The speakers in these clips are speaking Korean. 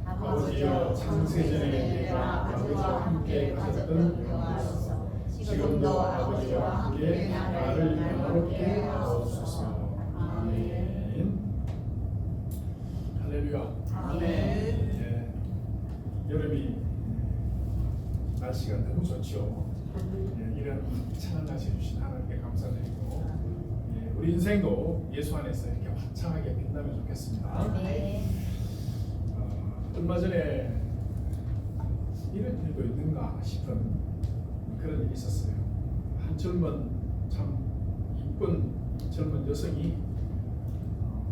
아버지여 창세전에 내가 아버지와 함께 가졌던 영화로서 지금도 아버지와 함께 나를 영화롭게 하옵소서. 아멘. 할렐루야. 아멘. 예, 여름이 날씨가 너무 좋죠. 예, 이런 찬한 날씨 주신 하나님께 감사드리고, 예, 우리 인생도 예수 안에서 이렇게 화창하게 빛나면 좋겠습니다. 얼마 전에 이런 일도 있는가 싶은 그런 일이 있었어요. 한 젊은 참 이쁜 젊은 여성이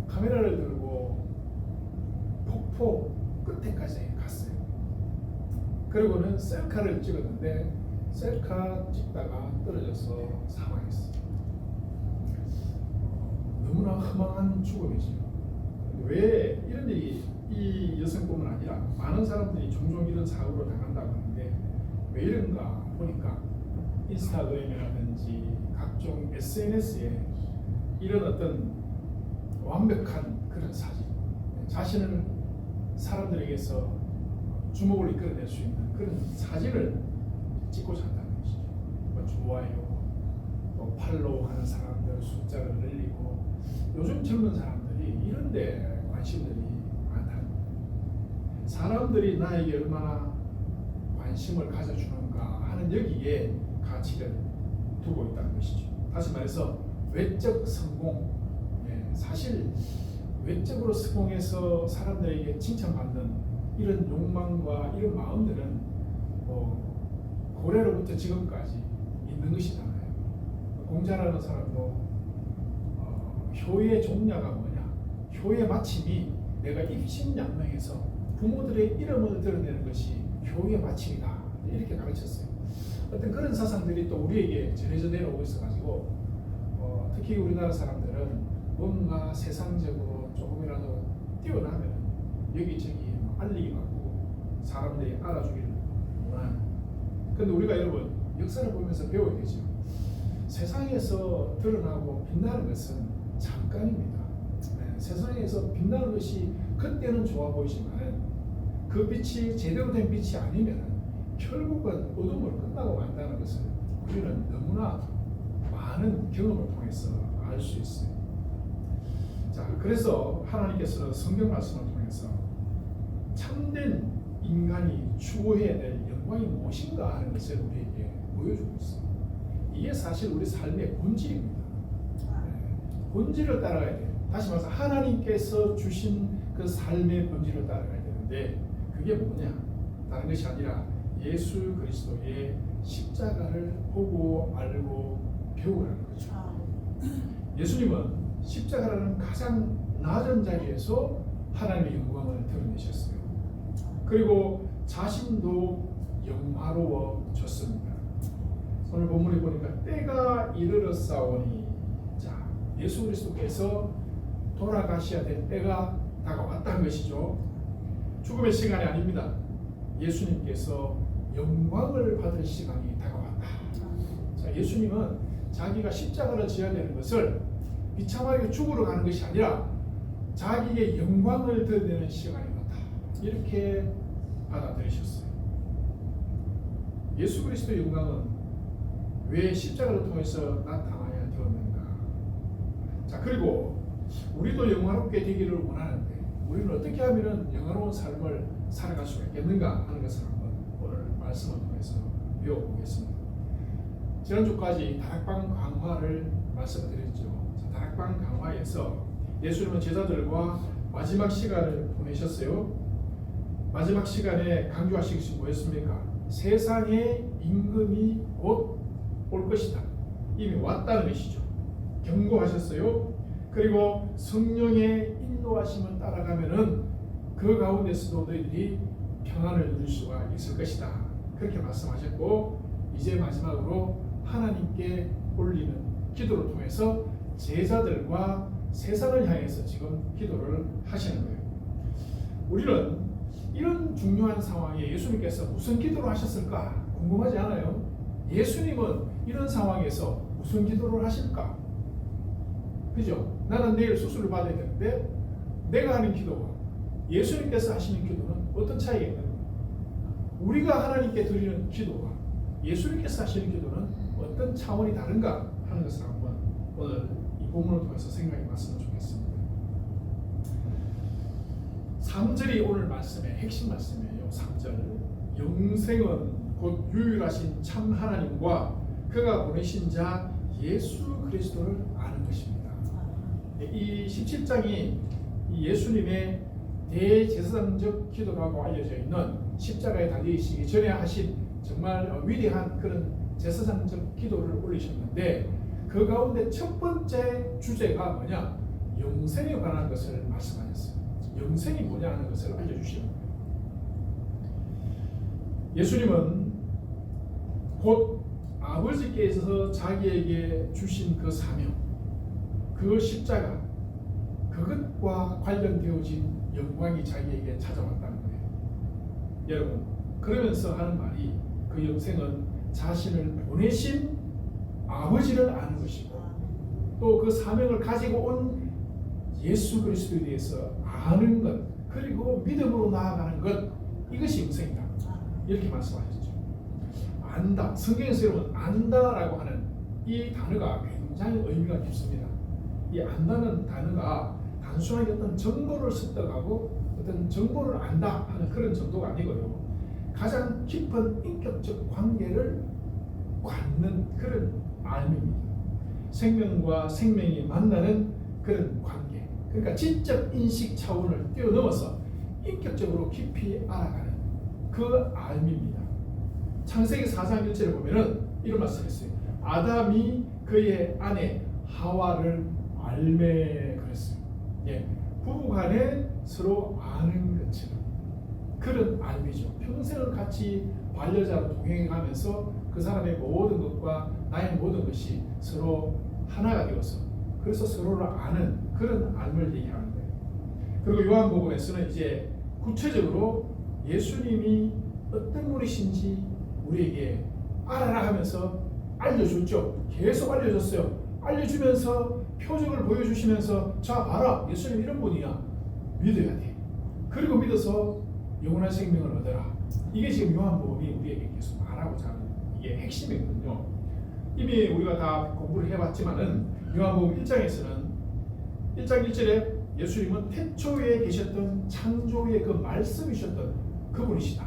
카메라를 들고 폭포 끝에까지 갔어요. 그리고는 셀카를 찍었는데 셀카 찍다가 떨어져서 사망했어요. 너무나 허망한 죽음이죠. 왜 이런 일이 이 여성뿐만 아니라 많은 사람들이 종종 이런 사고를 당한다고 하는데 왜 이런가 보니까 인스타그램이라든지 각종 SNS에 이런 어떤 완벽한 그런 사진, 자신을 사람들에게서 주목을 이끌어낼 수 있는 그런 사진을 찍고 산다는 것이죠. 뭐 좋아요, 또 팔로우 하는 사람들 숫자를 늘리고, 요즘 젊은 사람들이 이런 데 관심들이 많다. 사람들이 나에게 얼마나 관심을 가져주는가 하는 여기에 가치를 두고 있다는 것이죠. 다시 말해서 외적 성공, 사실 외적으로 성공해서 사람들에게 칭찬받는 이런 욕망과 이런 마음들은 고래로부터 지금까지 있는 것이잖아요. 공자라는 사람도 효의 종야가 뭐냐? 효의 마침이 내가 입신양명해서 부모들의 이름을 드러내는 것이 효의 마침이다, 이렇게 가르쳤어요. 어떤 그런 사상들이 또 우리에게 전해져 내려오고 있어가지고 특히 우리나라 사람들은 뭔가 세상적으로 조금이라도 뛰어나면 여기저기 알리기 바쁘고 사람들이 알아주기를 원하는. 그런데 우리가 여러분 역사를 보면서 배워야 되죠. 세상에서 드러나고 빛나는 것은 잠깐입니다. 세상에서 빛나는 것이 그때는 좋아 보이지만 그 빛이 제대로 된 빛이 아니면 결국은 어둠으로 끝나고 만다는 것을 우리는 너무나 많은 경험을 통해서 알 수 있어요. 자, 그래서 하나님께서는 성경 말씀을 통해서 참된 인간이 추구해야 될 영광이 무엇인가 하는 것을 우리에게 보여주고 있어요. 이게 사실 우리 삶의 본질입니다. 본질을 따라가야 돼요. 다시 말해서 하나님께서 주신 그 삶의 본질을 따라가야 되는데 그게 뭐냐? 다른 것이 아니라 예수 그리스도의 십자가를 보고 알고 배우라는 거죠. 예수님은 십자가라는 가장 낮은 자리에서 하나님의 영광을 드러내셨어요. 그리고 자신도 영화로워졌습니다. 오늘 본문에 보니까 때가 이르렀사오니, 자, 예수 그리스도께서 돌아가셔야 될 때가 다가왔다는 것이죠. 죽음의 시간이 아닙니다. 예수님께서 영광을 받을 시간이 다가왔다. 자, 예수님은 자기가 십자가를 져야 되는 것을 비참하게 죽으러 가는 것이 아니라 자기의 영광을 드러내는 시간이 왔다, 이렇게 받아들이셨어요. 예수 그리스도의 영광은 왜 십자가를 통해서 나타나야 되었는가? 자, 그리고 우리도 영화롭게 되기를 원하는데 우리는 어떻게 하면 영화로운 삶을 살아갈 수가 있겠는가 하는 것을 한번 오늘 말씀을 통해서 배워보겠습니다. 지난주까지 다락방 강화를 말씀드렸죠. 다락방 강화에서 예수님은 제자들과 마지막 시간을 보내셨어요. 마지막 시간에 강조하신 것이 뭐였습니까? 세상의 임금이 곧 올 것이다. 이미 왔다는 것이죠. 경고하셨어요. 그리고 성령의 인도하심을 따라가면은 그 가운데서도 너희들이 평안을 누릴 수가 있을 것이다, 그렇게 말씀하셨고, 이제 마지막으로 하나님께 올리는 기도를 통해서 제자들과 세상을 향해서 지금 기도를 하시는 거예요. 우리는 이런 중요한 상황에 예수님께서 무슨 기도를 하셨을까 궁금하지 않아요? 예수님은 이런 상황에서 무슨 기도를 하실까? 그죠? 나는 내일 수술을 받아야 되는데 내가 하는 기도와 예수님께서 하시는 기도는 어떤 차이가 있는 거예요? 우리가 하나님께 드리는 기도와 예수님께서 하시는 기도는 어떤 차원이 다른가 하는 것을 한번 오늘 이 본문을 통해서 생각해 봤으면 좋겠습니다. 3절이 오늘 말씀의 핵심 말씀이에요. 3절. 영생은 곧 유일하신 참 하나님과 그가 보내신 자 예수 그리스도를 아는 것입니다. 이 17장이 예수님의 대제사장적 기도라고 알려져 있는 십자가에 달리시기 전에 하신 정말 위대한 그런 제사장적 기도를 올리셨는데 그 가운데 첫 번째 주제가 뭐냐? 영생에 관한 것을 말씀하셨어요. 영생이 뭐냐 하는 것을 알려주시는 거예요. 예수님은 곧 아버지께서 자기에게 주신 그 사명, 그 십자가, 그것과 관련되어진 영광이 자기에게 찾아왔다는 거예요. 여러분, 그러면서 하는 말이 그 영생은 자신을 보내신 아버지를 아는 것이고 또 그 사명을 가지고 온 예수 그리스도에 대해서 아는 것, 그리고 믿음으로 나아가는 것, 이것이 영생이다. 이렇게 말씀하셨죠. 안다. 성경에서 여러분 안다라고 하는 이 단어가 굉장히 의미가 깊습니다. 이 안다는 단어가 단순하게 어떤 정보를 습득하고 어떤 정보를 안다 하는 그런 정도가 아니고요. 가장 깊은 인격적 관계를 갖는 그런 알입니다. 생명과 생명이 만나는 그런 관계. 그러니까 지적 인식 차원을 뛰어넘어서 인격적으로 깊이 알아가는 그 알입니다. 창세기 4장 1절을 보면은 이런 말씀을 했어요. 아담이 그의 아내 하와를 알매 그랬어요. 예, 부부간에 서로 아는 것처럼 그런 알미죠. 평생을 같이 반려자로 동행하면서 그 사람의 모든 것과 나의 모든 것이 서로 하나가 되어서 그래서 서로를 아는 그런 알을 얘기하는 거예요. 그리고 요한복음에서는 이제 구체적으로 예수님이 어떤 분이신지 우리에게 알아라 하면서 알려줬죠. 계속 알려줬어요. 알려주면서 표적을 보여주시면서 자 봐라, 예수님 이런 분이야. 믿어야 돼. 그리고 믿어서 영원한 생명을 얻어라. 이게 지금 요한복음이 우리에게 계속 말하고자 하는 이게 핵심이거든요. 이미 우리가 다 공부를 해봤지만은 요한복음 1장에서는 1장 1절에 예수님은 태초에 계셨던 창조의 그 말씀이셨던 그분이시다.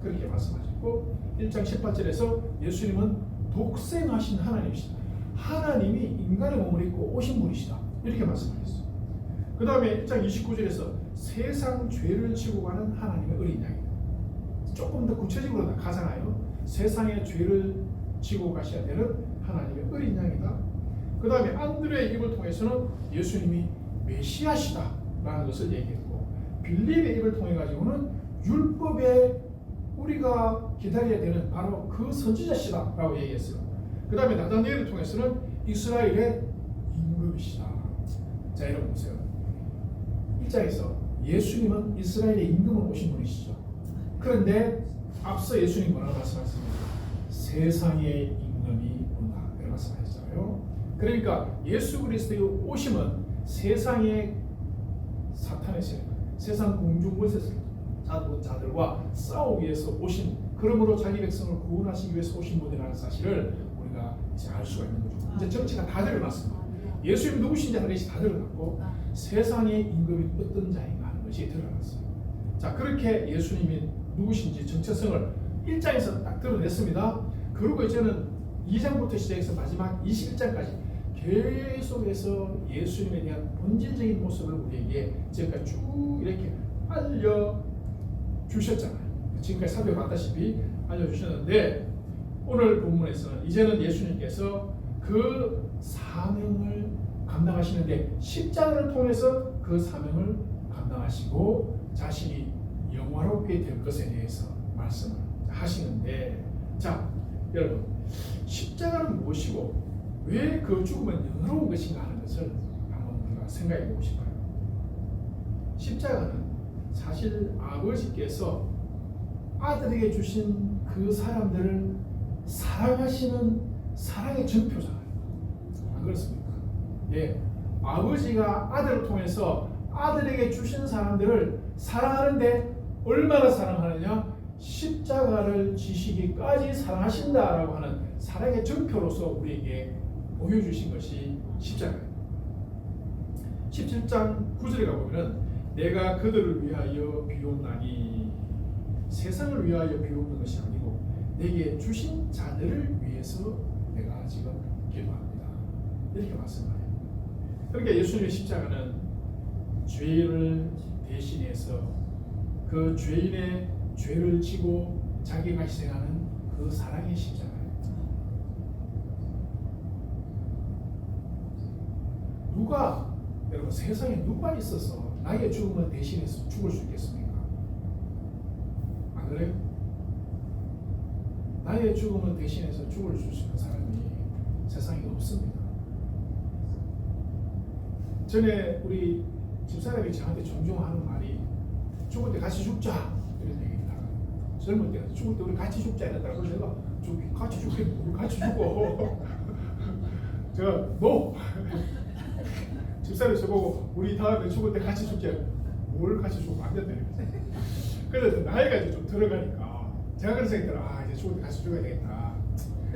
그렇게 말씀하셨고 1장 18절에서 예수님은 독생하신 하나님이시다. 하나님이 인간의 몸을 입고 오신 분이시다. 이렇게 말씀하셨어요. 그 다음에 1장 29절에서 세상 죄를 지고 가는 하나님의 어린 양이다. 조금 더 구체적으로 가잖아요. 세상의 죄를 지고 가셔야 되는 하나님의 어린 양이다. 그 다음에 안드레의 입을 통해서는 예수님이 메시아시다 라는 것을 얘기했고 빌립의 입을 통해 가지고는 율법에 우리가 기다려야 되는 바로 그 선지자시다 라고 얘기했어요. 그 다음에 나다니엘을 통해서는 이스라엘의 임금이시다. 자, 여러분 보세요. 1장에서 예수님은 이스라엘의 임금으로 오신 분이시죠. 그런데 앞서 예수님 뭐라고 말씀하셨습니까? 세상의 임금이 온다. 그렇게 말씀하셨잖아요. 그러니까 예수 그리스도의 오심은 세상의 사탄의 세력, 세상 공중권세 자들과 싸우기 위해서 오신, 그러므로 자기 백성을 구원하시기 위해서 오신 분이라는 사실을 우리가 이제 알 수가 있는 거죠. 이제 정치가 다 드러났습니다. 예수님이 누구신지 하는 것이 다 드러났고 세상의 임금이 어떤 자인가 하는 것이 드러났어요. 자, 그렇게 예수님이 누구신지 정체성을 1장에서 딱 드러냈습니다. 그리고 이제는 2장부터 시작해서 마지막 21장까지 계속해서 예수님에 대한 본질적인 모습을 우리에게 지금까지 쭉 이렇게 알려주셨잖아요. 지금까지 살펴봤다시피 알려주셨는데 오늘 본문에서는 이제는 예수님께서 그 사명을 감당하시는데 십자가를 통해서 그 사명을 감당하시고 자신이 영화롭게 될 것에 대해서 말씀을 하시는데, 자 여러분, 십자가는 무엇이고 왜 그 죽음은 영화로운 것인가 하는 것을 한번 우리가 생각해 보고 싶어요. 십자가는 사실 아버지께서 아들에게 주신 그 사람들을 사랑하시는 사랑의 전표잖아요. 안 그렇습니까? 예, 아버지가 아들을 통해서 아들에게 주신 사람들을 사랑하는데 얼마나 사랑하느냐? 십자가를 지시기까지 사랑하신다라고 하는 사랑의 증표로서 우리에게 보여주신 것이 십자가예요. 17장 9절에 가보면 내가 그들을 위하여 비옵나니 세상을 위하여 비옵는 것이 아니고 내게 주신 자들을 위해서 내가 지금 기도합니다. 이렇게 말씀하네요. 그러니까 예수님의 십자가는 죄를 대신해서 그 죄인의 죄를 지고 자기가 희생하는 그 사랑의 십자가예요. 누가 여러분 세상에 누가 있어서 나의 죽음을 대신해서 죽을 수 있겠습니까? 안 그래요? 나의 죽음을 대신해서 죽을 수 있는 사람이 세상에 없습니다. 전에 우리 집사람이 저한테 종종 하는 말이 죽을 때 같이 죽자 이런 얘기입니다. 젊을 때 죽을 때 우리 같이 죽자 이랬다고. 그래서 내가 같이 죽게 우리 같이 죽어. 제가 너 집사람이 저보고 우리 다음에 죽을 때 같이 죽자. 뭘 같이 죽으면 안 된다는 거죠. 그래서 나이가 이제 좀 들어가니까 제가 그런 생각이 들어. 이제 죽을 때 같이 죽어야 되겠다.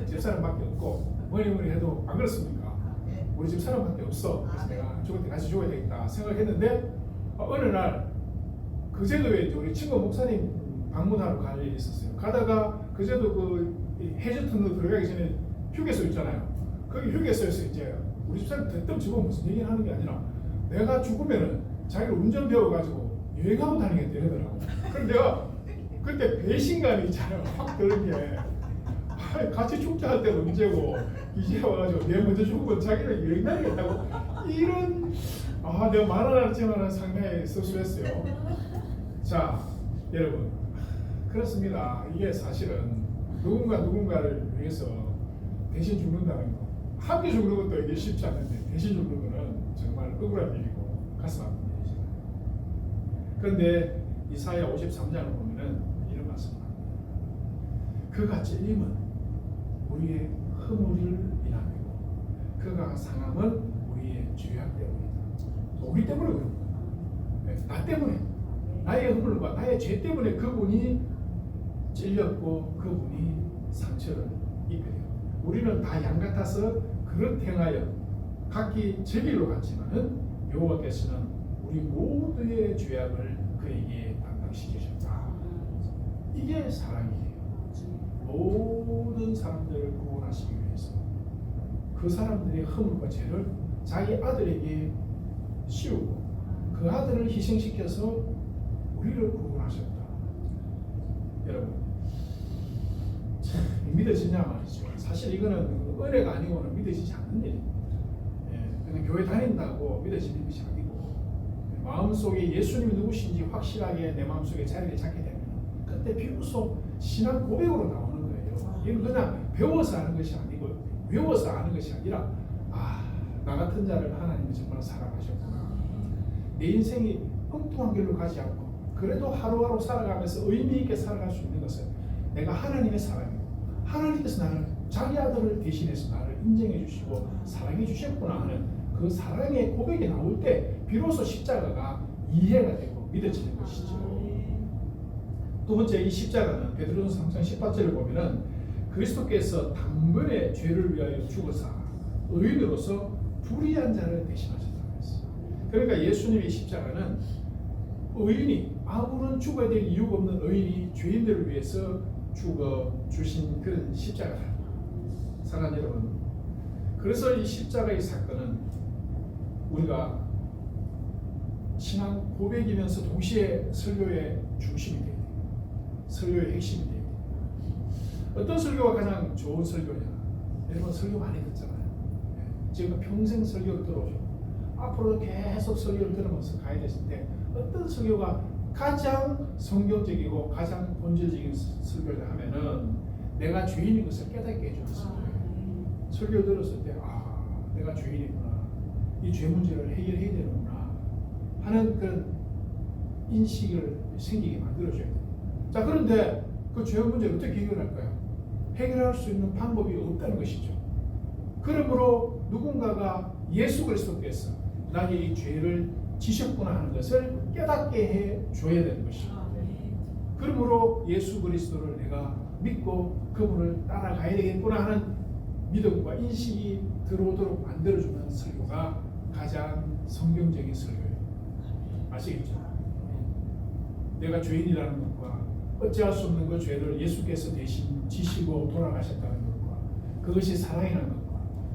집사람밖에 없고 뭐니 해도 안 그렇습니까? 우리 집사람밖에 없어. 그래서 내가 죽을 때 같이 죽어야 되겠다 생각했는데 어느 날 그제도 우리 친구 목사님 방문하러 갈 일이 있었어요. 가다가 그제도 그 해저턴으로 들어가기 전에 휴게소 있잖아요. 거기 휴게소에서 이제 우리 집사람 대뜸 지금 무슨 얘기를 하는 게 아니라 내가 죽으면은 자기를 운전 배워가지고 여행하고 다니게 되더라고. 그럼 내가 그때 배신감이 있잖아요. 확 드는 게 같이 죽자 할 때는 문제고 이제 와가지고 내가 먼저 죽으면 자기를 여행 다니겠다고 이런 내가 말을 하지만 상당히 섭섭했어요. 자 여러분 그렇습니다. 이게 사실은 누군가를 위해서 대신 죽는다는 거 함께 죽는 것도 이게 쉽지 않은데 대신 죽는 거는 정말 억울한 일이고 가슴 아픈 일이잖아요. 그런데 이사야 53장을 보면은 이런 말씀을 합니다. 그가 찔림은 우리의 허물을 인함이고 그가 상함은 우리의 죄악 때문이다. 우리 때문에 그런 거야. 나 때문에 나의 허물과 나의 죄 때문에 그분이 찔렸고 그분이 상처를 입게 돼요. 우리는 다 양 같아서 그릇 행하여 각기 제 길로 갔지만은 여호와께서는 우리 모두의 죄악을 그에게 담당시키셨다. 이게 사랑이에요. 모든 사람들을 구원하시기 위해서 그 사람들의 허물과 죄를 자기 아들에게 씌우고 그 아들을 희생시켜서 우리를 구원하셨다. 여러분 참 믿어지냐 말이죠. 사실 이거는 은혜가 아니고는 믿어지지 않는 일입니다. 그냥 교회 다닌다고 믿어지는 것이 아니고 마음속에 예수님이 누구신지 확실하게 내 마음속에 자리를 잡게 되면 그때 비로소 신앙 고백으로 나오는 거예요. 이건 그냥 배워서 하는 것이 아니고 외워서 아는 것이 아니라 나 같은 자를 하나님이 정말 사랑하셨구나. 내 인생이 엉뚱한 길로 가지 않고 그래도 하루하루 살아가면서 의미 있게 살아갈 수 있는 것은 내가 하나님의 사랑이고 하나님께서 나를 자기 아들을 대신해서 나를 인정해 주시고 사랑해 주셨구나 하는 그 사랑의 고백이 나올 때 비로소 십자가가 이해가 되고 믿어지는 것이죠. 두 번째 이 십자가는 베드로전서 3장 18절을 보면은 그리스도께서 단번에 죄를 위하여 죽으사 의인으로서 불의한 자를 대신하셨다고 했어요. 그러니까 예수님의 십자가는 의인이 아무런 죽어야 될 이유가 없는 의인이 죄인들을 위해서 죽어 주신 그런 십자가다. 사랑하는 여러분, 그래서 이 십자가의 사건은 우리가 신앙 고백이면서 동시에 설교의 중심이 돼요. 설교의 핵심이 돼요. 어떤 설교가 가장 좋은 설교냐? 여러분 설교 많이 듣잖아요. 지금 평생 설교를 들어오죠. 앞으로도 계속 설교를 들으면서 가야 되실 때 어떤 설교가 가장 성경적이고 가장 본질적인 설교를 하면은 내가 죄인인 것을 깨닫게 해주는 설교예요. 설교 들었을 때 내가 죄인이구나, 이 죄 문제를 해결해야 되는구나 하는 그런 인식을 생기게 만들어줘야 돼요. 자, 그런데 그 죄 문제를 어떻게 해결할까요? 해결할 수 있는 방법이 없다는 것이죠. 그러므로 누군가가 예수 그리스도께서 나의 이 죄를 지셨구나 하는 것을 깨닫게 해 줘야 되는 것이죠. 그러므로 예수 그리스도를 내가 믿고 그분을 따라가야 되겠구나 하는 믿음과 인식이 들어오도록 만들어주는 설교가 가장 성경적인 설교예요. 아시겠죠? 내가 죄인이라는 것과 어찌할 수 없는 그 죄를 예수께서 대신 지시고 돌아가셨다는 것과 그것이 사랑이라는 것과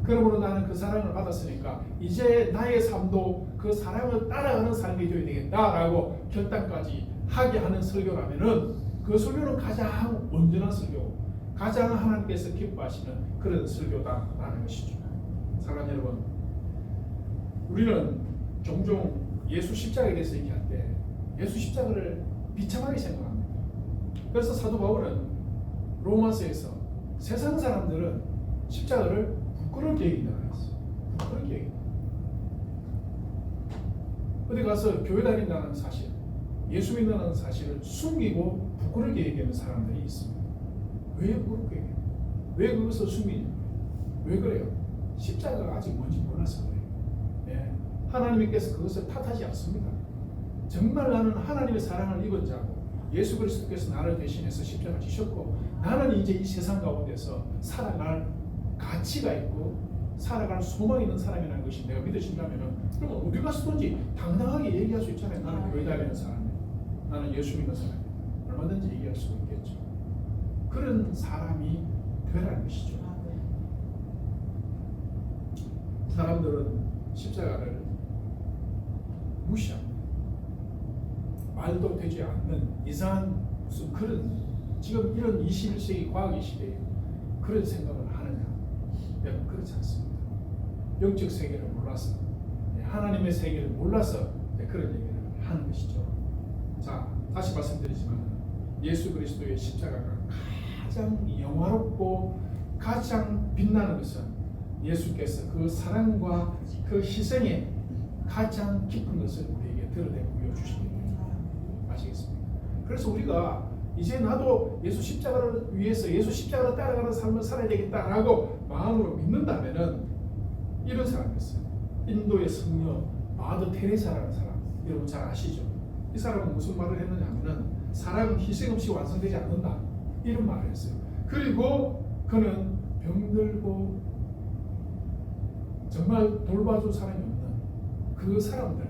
그러므로 나는 그 사랑을 받았으니까 이제 나의 삶도 그 사랑을 따라가는 삶이 되어야 되겠다라고 결단까지 하게 하는 설교라면은 그 설교는 가장 온전한 설교고 가장 하나님께서 기뻐하시는 그런 설교다라는 것이죠. 사랑하는 여러분, 우리는 종종 예수 십자가에 대해서 얘기할 때 예수 십자가를 비참하게 생각합니다. 그래서 사도 바울은 로마서에서 세상 사람들은 십자가를 부끄럽게 여긴다고 했어요. 부끄럽게 여긴다. 어디 가서 교회 다닌다는 사실, 예수 믿는다는 사실을 숨기고 부끄럽게 얘기하는 사람들이 있습니다. 왜 부끄럽게 얘기해요? 왜 그것을 숨기냐? 왜 그래요? 십자가가 아직 뭔지 몰라서 그래요. 예. 하나님께서 그것을 탓하지 않습니다. 정말 나는 하나님의 사랑을 입은 자고 예수 그리스도께서 나를 대신해서 십자가를 지셨고 나는 이제 이 세상 가운데서 살아갈 가치가 있고 살아갈 소망이 있는 사람이라는 것이 내가 믿어진다면 그러면 어디 가서든지 당당하게 얘기할 수 있잖아요. 나는 교회 다니는 사람이에요. 나는 예수 믿는 사람이에요. 얼마든지 얘기할 수 있겠죠. 그런 사람이 되라는 것이죠. 사람들은 십자가를 무시합니다. 말도 되지 않는 이상한 무슨 그런 지금 이런 21세기 과학의 시대에 그런 생각을 하느냐? 여러분 그렇지 않습니다. 영적 세계를 몰라서 하나님의 세계를 몰라서 그런 얘기를 하는 것이죠. 자, 다시 말씀드리지만 예수 그리스도의 십자가가 가장 영화롭고 가장 빛나는 것은 예수께서 그 사랑과 그 희생에 가장 깊은 것을 우리에게 드러내고 보여주시기 때문에 아시겠습니까? 그래서 우리가 이제 나도 예수 십자가를 위해서 예수 십자가를 따라가는 삶을 살아야 되겠다라고 마음으로 믿는다면은 이런 사람이 있어요. 인도의 성녀 마더 테레사라는 사람, 여러분 잘 아시죠? 이 사람은 무슨 말을 했느냐면은 사랑은 희생 없이 완성되지 않는다 이런 말을 했어요. 그리고 그는 병들고 정말 돌봐줄 사람이 없는 그 사람들,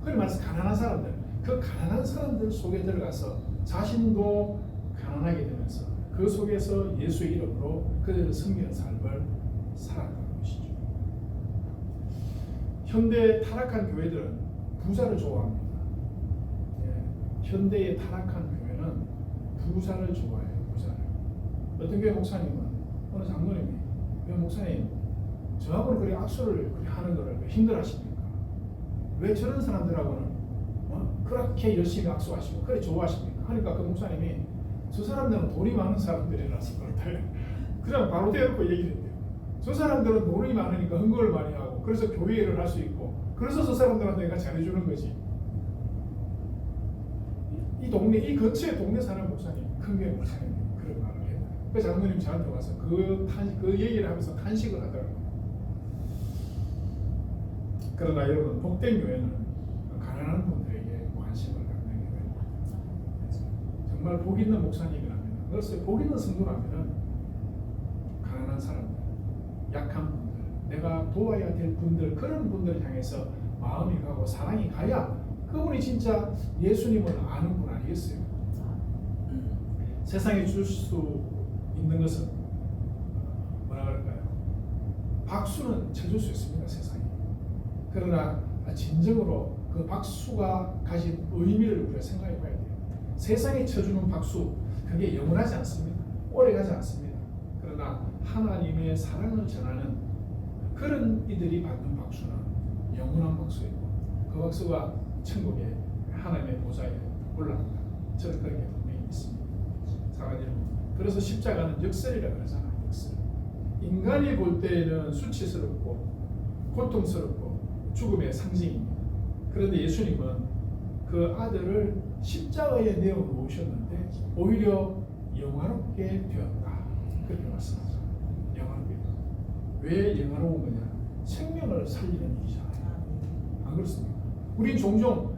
흔히 말해서 가난한 사람들, 그 가난한 사람들 속에 들어가서 자신도 가난하게 되면서 그 속에서 예수의 이름으로 그들을 섬기는 삶을 살아가는 것이죠. 현대 타락한 교회들은 부자를 좋아합니다. 현대의 타락한 교회는 부자를 좋아해요. 부자를. 어떤 교회 목사님은 어느 장로님이 왜 목사님 저하고는 그렇게 악수를 그렇게 하는 거를 왜 힘들어하십니까? 왜 저런 사람들하고는 그렇게 열심히 악수하시고 그렇게 좋아하십니까? 하니까 그 목사님이 저 사람들은 돈이 많은 사람들이라서 그렇다. 그냥 바로 대놓고 얘기를 했대요. 저 사람들은 돈이 많으니까 헌금을 많이 하고 그래서 교회 일을 할 수 있고 그래서 저 사람들한테 내가 잘해주는 거지. 이 동네, 이 근처에 동네 사는 목사님, 큰 교회 목사님 그런 말을 해요. 그 장로님 저한테 와서 그 얘기를 하면서 탄식을 하더라고요. 그러나 여러분, 복된 교회는 가난한 분들에게 관심을 갖는 교회입니다. 정말 복 있는 목사님이라면, 그래서 복 있는 성도라면 가난한 사람들, 약한 분들, 내가 도와야 될 분들, 그런 분들을 향해서 마음이 가고 사랑이 가야 그분이 진짜 예수님을 아는 분 아니겠어요? 세상에 줄 수 있는 것은 뭐라 그럴까요? 박수는 쳐줄 수 있습니다, 세상에. 그러나 진정으로 그 박수가 가진 의미를 우리가 생각해 봐야 돼요. 세상에 쳐주는 박수, 그게 영원하지 않습니다. 오래가지 않습니다. 그러나 하나님의 사랑을 전하는 그런 이들이 받는 박수는 영원한 박수이고 그 박수가 천국에 하나님의 보좌에 올라간다. 저는 그렇게 분명히 믿습니다. 사랑하는 여러분, 그래서 십자가는 역설이라고 그러잖아요. 역설. 인간이 볼 때에는 수치스럽고 고통스럽고 죽음의 상징입니다. 그런데 예수님은 그 아들을 십자가에 내어 놓으셨는데 오히려 영화롭게 되었다. 그렇게 말씀하죠. 영화롭게. 왜 영화로운 거냐? 생명을 살리는 일이잖아요. 안 그렇습니까? 우린 종종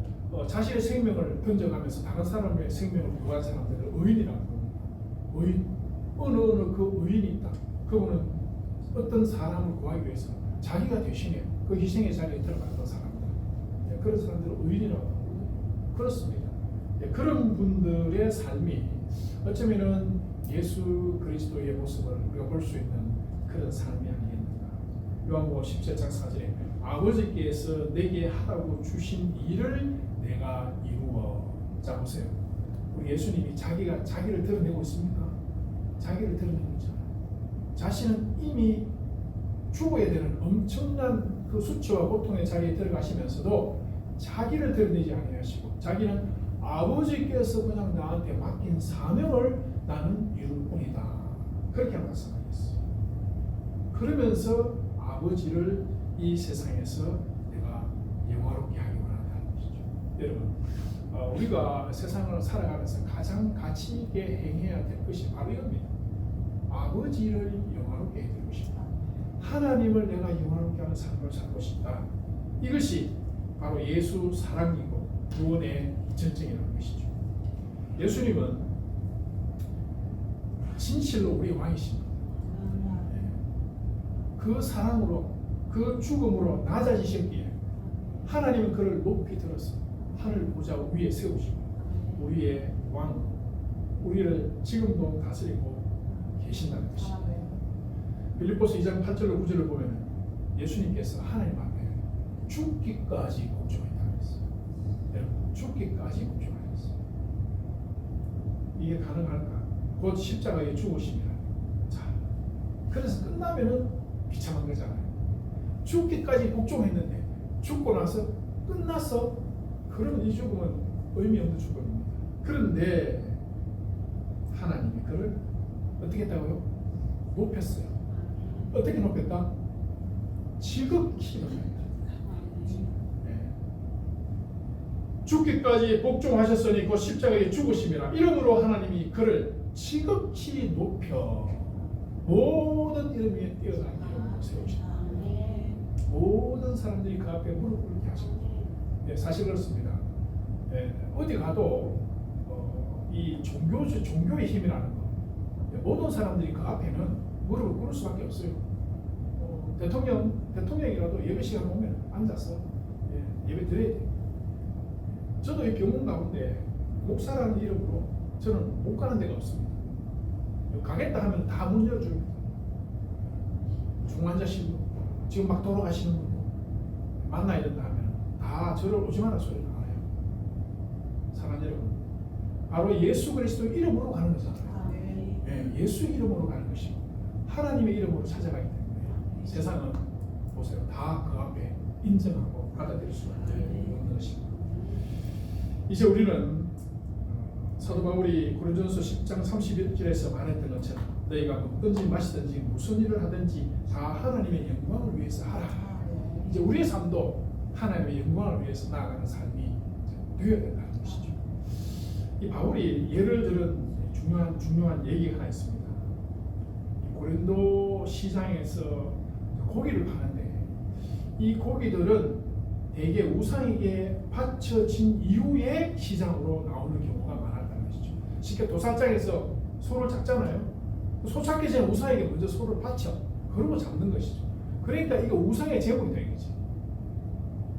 자신의 생명을 던져가면서 다른 사람의 생명을 구한 사람들을 의인이라고 합니다. 의인. 어느 그 의인이 있다. 그분은 어떤 사람을 구하기 위해서 자기가 대신에 그 희생의 자리에 들어갔던 사람들. 그런 사람들을 의인이라고 합니다. 그렇습니다. 그런 분들의 삶이 어쩌면은 예수 그리스도의 모습을 우리가 볼 수 있는 그런 삶이 아니겠는가. 요한복음 17장 4절에 아버지께서 내게 하라고 주신 일을 내가 이루어. 자 보세요. 우리 예수님이 자기를 드러내고 있습니까? 자기를 드러내고 있잖아요. 자신은 이미 죽어야 되는 엄청난 그 수치와 고통의 자리에 들어가시면서도 자기를 드러내지 아니하시고 자기는 아버지께서 그냥 나한테 맡긴 사명을 나는 이룰 뿐이다. 그렇게 말씀하셨어요. 그러면서 아버지를 이 세상에서 내가 영화롭게 하기 원한다는 것이죠. 여러분, 우리가 세상을 살아가면서 가장 가치 있게 행해야 될 것이 바로 이겁니다. 아버지를 영화롭게 해드리고 싶다. 하나님을 내가 영화롭게 하는 삶을 살고 싶다. 이것이 바로 예수 사랑이고 구원의 전쟁이라는 것이죠. 예수님은 진실로 우리의 왕이십니다. 그 사랑으로 그 죽음으로 낮아지셨기에 하나님은 그를 높이 들어서 하늘 보좌 위에 세우시고 우리의 왕, 우리를 지금도 다스리고 계신다는 것입니다. 빌립보서 2장 8절로 9절을 보면 예수님께서 하나님 앞에 죽기까지 복종했다고 했어요. 여러분, 죽기까지 복종하셨어요. 이게 가능할까? 곧 십자가에 죽으시면 자, 그래서 끝나면은 비참한 거잖아요. 죽기까지 복종했는데 죽고 나서 끝났어? 그러면 이 죽음은 의미 없는 죽음입니다. 그런데 하나님이 그를 어떻게 했다고요? 높였어요. 어떻게 높였다? 지극히 높였다. 네. 죽기까지 복종하셨으니 곧 십자가에 죽으심이라. 이름으로 하나님이 그를 지극히 높여 모든 이름 위에 뛰어난 이름으로 세우시다. 모든 사람들이 그 앞에 무릎 꿇게 하십니다. 네, 사실 그렇습니다. 네, 어디 가도 이 종교의 힘이라는 거, 모든 사람들이 그 앞에는 무릎을 꿇을 수밖에 없어요. 대통령이라도 예배 시간 오면 앉아서 예배 드려야 돼요. 저도 이 병원 가운데 목사라는 이름으로 저는 못 가는 데가 없습니다. 가겠다 하면 다 문 열어줍니다. 중환자실 지금 막 돌아가시는 분 만나야 된다 하면 다 저를 오지 마라 소리를 나와요. 사랑하는 여러분, 바로 예수 그리스도 이름으로 가는 거잖아요. 네, 예수 이름으로 가는 것이고 하나님의 이름으로 찾아가기 때문에 세상은 보세요, 다 그 앞에 인정하고 받아들일 수 있는 것입니다. 이제 우리는 사도 바울이 고린도전서 10장 31절에서 말했던 것처럼 너희가 먹든지 마시든지 무슨 일을 하든지 다 하나님의 영광을 위해서 하라. 이제 우리의 삶도 하나님의 영광을 위해서 나아가는 삶이 되어야 된다는 것이죠. 이 바울이 예를 들은 중요한 얘기가 하나 있습니다. 고린도 시장에서 고기를 파는데 이 고기들은 대개 우상에게 바쳐진 이후에 시장으로 나오는 경우가 많았다는 것이죠. 쉽게 도살장에서 소를 잡잖아요. 소 잡기 전에 우상에게 먼저 소를 바쳐 그러고 잡는 것이죠. 그러니까 이거 우상의 제목이 되는 거지.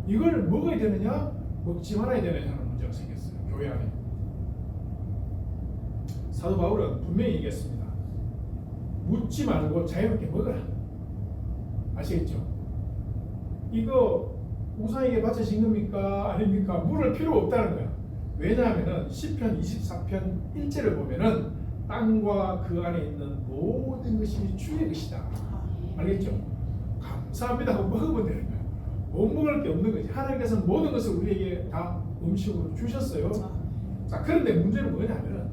이걸 먹어야 되느냐 먹지 말아야 되느냐 하는 문제가 생겼어요. 교회 안에. 사도 바울은 분명히 얘기했습니다. 묻지 말고 자유롭게 먹어라. 아시겠죠? 이거 우상에게 바쳐진 겁니까? 아닙니까? 물을 필요 없다는 거야. 왜냐하면 시편 24편 1절을 보면은 땅과 그 안에 있는 모든 것이 주의 것이다. 알겠죠? 감사합니다 하고 먹으면 되는 거야. 못 먹을 게 없는 거지. 하나님께서는 모든 것을 우리에게 다 음식으로 주셨어요. 자, 그런데 문제는 뭐냐면은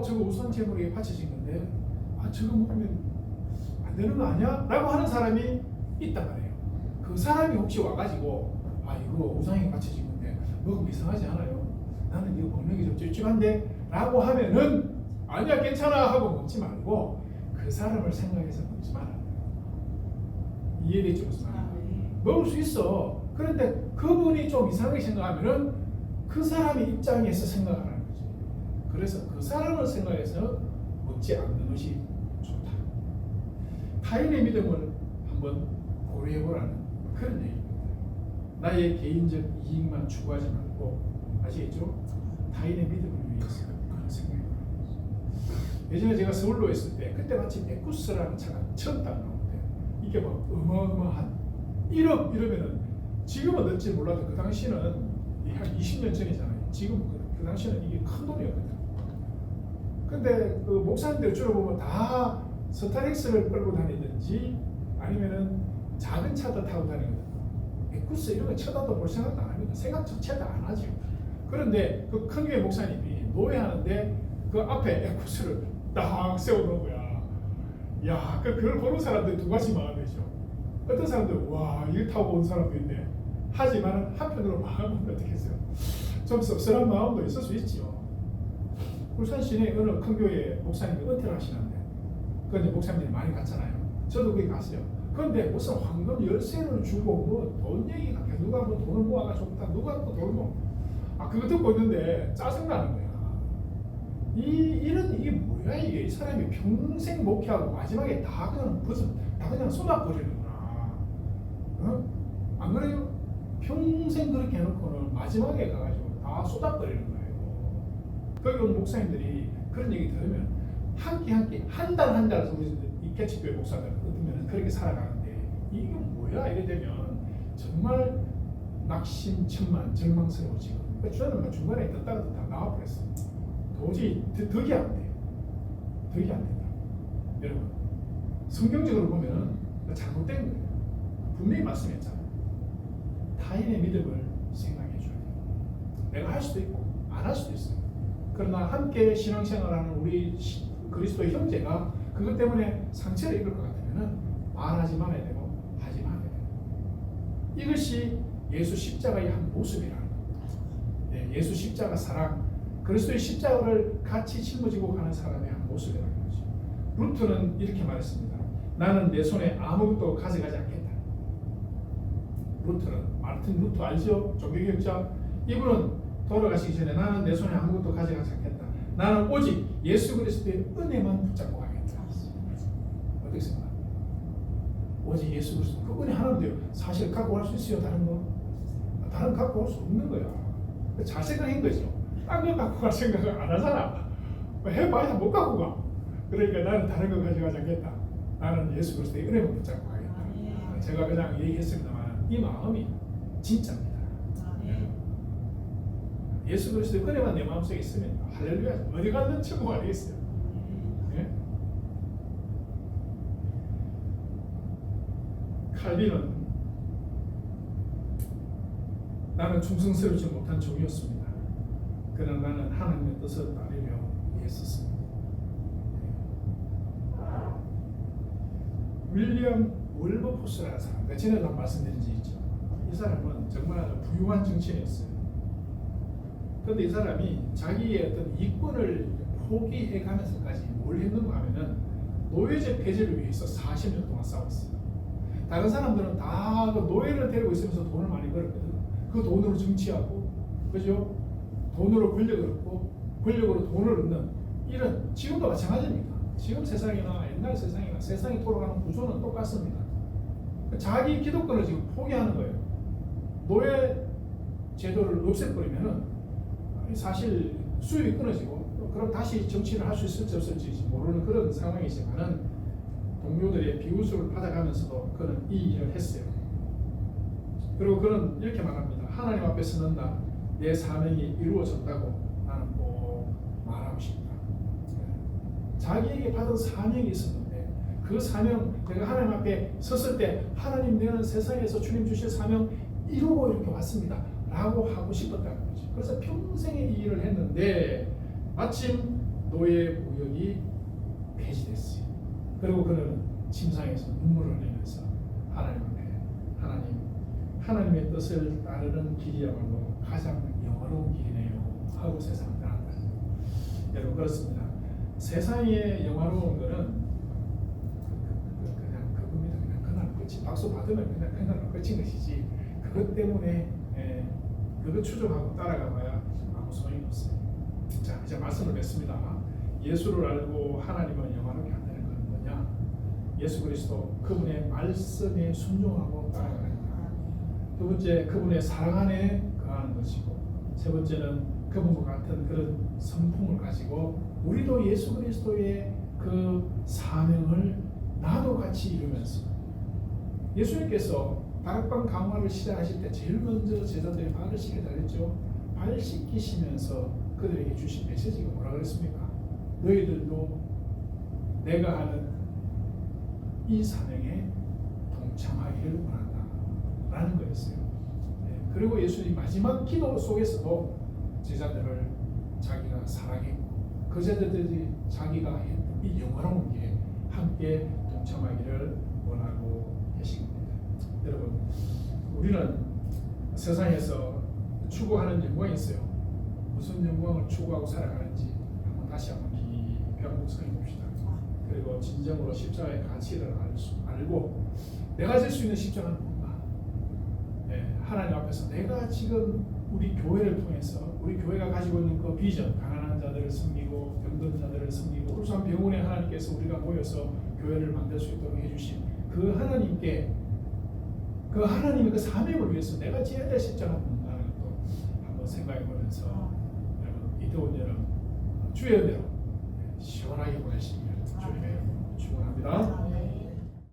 저거 우상 제물에게 바쳐진 건데 저거 먹으면 안 되는 거 아니야? 라고 하는 사람이 있단 말이에요. 그 사람이 혹시 와가지고 이거 우상에게 바쳐진 건데 먹으면 이상하지 않아요? 나는 이거 먹는 게 좀 찝찝한데? 라고 하면은 아니야 괜찮아 하고 먹지 말고 그 사람을 생각해서 먹지 말아요. 이해되죠? 무슨 말이에요? 먹을 수 있어. 그런데 그분이 좀 이상하게 생각하면은 그 사람의 입장에서 생각하라는 거지. 그래서 그 사람을 생각해서 먹지 않는 것이 좋다. 타인의 믿음을 한번 고려해보라는 그런 얘기입니다. 나의 개인적 이익만 추구하지 말고, 아시겠죠? 타인의 믿음을 위해서 그런 생각해보라는 거죠. 예전에 제가 서울로 있을 때 그때 마침 에쿠스라는 차가 처음 딱 나오는데 이게 막 어마어마한 1억 이러면은 지금은 어떨지 몰라도 그 당시는 한 20년 전이잖아요. 지금 그 당시는 이게 큰 돈이었거든요. 근데 그 목사님들 주로 보면 다 스타렉스를 끌고 다니든지 아니면은 작은 차도 타고 다니거든요. 에쿠스 이런 거 쳐다도 볼 생각도 안 합니다. 생각 자체도 안 하죠. 그런데 그 큰 교회 목사님이 노예하는데 그 앞에 에쿠스를 딱 세워놓은 거야. 야, 그걸 보는 사람들 두 가지 마음이죠. 어떤 사람들 와, 일 타고 온 사람도 있네. 하지만 한편으로 마음은 어떻게 했어요? 좀 씁쓸한 마음도 있을 수 있지요. 울산 시내 어느 큰 교회 목사님이 은퇴를 하시는데, 그런데 목사님들이 많이 갔잖아요. 저도 거기 갔어요. 그런데 무슨 황금 열쇠를 주고 뭐 돈 얘기가 누가 뭐 돈을 모아가 좋다, 누가 또 돈을 모, 그거 듣고 있는데 짜증 나는 거야. 이게 뭐야 이게? 이 사람이 평생 목회하고 마지막에 다 그냥 쏟아버리는구나. 어? 안 그래요? 평생 그렇게 해놓고는 마지막에 가가지고 다 쏟아버리는 거예요. 거기 온 목사님들이 그런 얘기 들으면 한 달 한 달 우리 이 개척교회 목사들 들으면 그렇게 살아가는데 이게 뭐야? 이래 되면 정말 낙심천만 절망스러워지고, 저는 중간에 듣다가 다 나와버렸어요. 도저히 덕이 안 돼요. 덕이 안 된다. 여러분, 성경적으로 보면 잘못된 거예요. 분명히 말씀했잖아요. 타인의 믿음을 생각해 줘야 돼요. 내가 할 수도 있고 안 할 수도 있어요. 그러나 함께 신앙생활하는 우리 그리스도의 형제가 그것 때문에 상처를 입을 것 같으면 말하지 말아야 되고 하지 말아야 돼요. 이것이 예수 십자가의 한 모습이라는 겁니다. 네, 예수 십자가 사랑, 그리스도의 십자가를 같이 짊어지고 가는 사람의 한 모습이라는 거죠. 루트는 이렇게 말했습니다. 나는 내 손에 아무것도 가져가지 않겠다. 루트는 마르틴 루터 알죠? 종교개혁자. 이분은 돌아가시기 전에 나는 내 손에 아무것도 가져가지 않겠다. 나는 오직 예수 그리스도의 은혜만 붙잡고 가겠다. 어떻게 생각합니까? 오직 예수 그리스도 그 은혜 하나인데요. 사실 갖고 갈 수 있어요? 다른 거? 다른 거 갖고 갈 수 없는 거야. 잘 생각한 거죠. 딴 거 갖고 갈 생각을 안 하잖아. 해봐야 못 갖고 가. 그러니까 나는 다른 거 가져가지 않겠다. 나는 예수 그리스도의 은혜만 붙잡고 가겠다. 제가 그냥 얘기했습니다만 이 마음이 진짜입니다. 예수 그리스도의 은혜만 내 마음속에 있으면 할렐루야, 어디 가든 천국 아니겠어요? 예? 칼빈은 나는 충성스럽지 못한 종이었습니다. 그러나 나는 하나님의 뜻을 따르려 애썼습니다. 윌리엄 월버포스라는 사람, 전에도 말씀드린 적 있죠. 이 사람은 정말 부유한 정치인이었어요. 그런데 이 사람이 자기의 어떤 이권을 포기해가면서까지 뭘 했는가 하면은 노예제 폐지를 위해서 40년 동안 싸웠어요. 다른 사람들은 다 그 노예를 데리고 있으면서 돈을 많이 벌었거든. 그 돈으로 정치하고, 그죠? 돈으로 권력을 얻고, 권력으로 돈을 얻는 이런, 지금도 마찬가지입니다. 지금 세상이나 옛날 세상이나 세상이 돌아가는 구조는 똑같습니다. 자기 기득권을 지금 포기하는 거예요. 노예 제도를 없애버리면은 사실 수입이 끊어지고, 그럼 다시 정치를 할 수 있을지 없을지 모르는 그런 상황이지만은 동료들의 비웃음을 받아가면서도 그는 이 일을 했어요. 그리고 그는 이렇게 말합니다. 하나님 앞에 서는 날 내 사명이 이루어졌다고 나는 꼭 말하고 싶다. 자기에게 받은 사명이 있었는데 그 사명, 내가 하나님 앞에 섰을 때 하나님, 내는 세상에서 주님 주실 사명 이루고 이렇게 왔습니다 라고 하고 싶었다는 거죠. 그래서 평생에 이 일을 했는데 마침 노예 무역이 폐지됐어요. 그리고 그는 침상에서 눈물을 흘리면서 하나님 앞에, 하나님의 뜻을 따르는 길이야말로 가장 영화로운 길이네요 하고 세상을 떠난다. 여러분, 그렇습니다. 세상의 영화로운 거는 그냥 그겁니다. 그냥 그날 끝이, 박수 받으면 그날 끝인 것이지, 그 그것 때문에 그거 추종하고 따라가봐야 아무 소용이 없어요. 자, 이제 말씀을 맺습니다. 예수를 알고 하나님을 영화롭게 한다는 건 뭐냐? 예수 그리스도 그분의 말씀에 순종하고 따라가는 것. 두 번째, 그분의 사랑 안에 거하는 것이고, 세 번째는 그분과 같은 그런 성품을 가지고 우리도 예수 그리스도의 그 사명을 나도 같이 이루면서, 예수님께서 다락방 강화를 시작하실 때 제일 먼저 제자들이 발을 씻게 달렸죠. 발 씻기시면서 그들에게 주신 메시지가 뭐라 그랬습니까? 너희들도 내가 하는 이 사명에 동참하기를 원한다 라는 거였어요. 그리고 예수님 마지막 기도 속에서도 제자들을 자기가 사랑했고, 그 제자들이 자기가 했던 이 영화로운 길에 함께 동참하기를 원하고 계신 겁니다. 여러분, 우리는 세상에서 추구하는 영광이 있어요. 무슨 영광을 추구하고 살아가는지 다시 한번 깊이 묵상해 봅시다. 그리고 진정으로 십자가의 가치를 알고 내가 질 수 있는 십자가는 뭔가, 하나님 앞에서 내가 지금 우리 교회를 통해서 우리 교회가 가지고 있는 그 비전, 가난한 자들을 섬기고 병든 자들을 섬기고 울산 병원에 하나님께서 우리가 모여서 교회를 만들 수 있도록 해주신 그 하나님께, 그 하나님의 그 사명을 위해서 내가 지어야 될 십자가는 뭔가를 또 한번 생각해 보면서 여러분, 이 더운 여름 주의 은혜로 시원하게 보내시기를 주님의 축원합니다.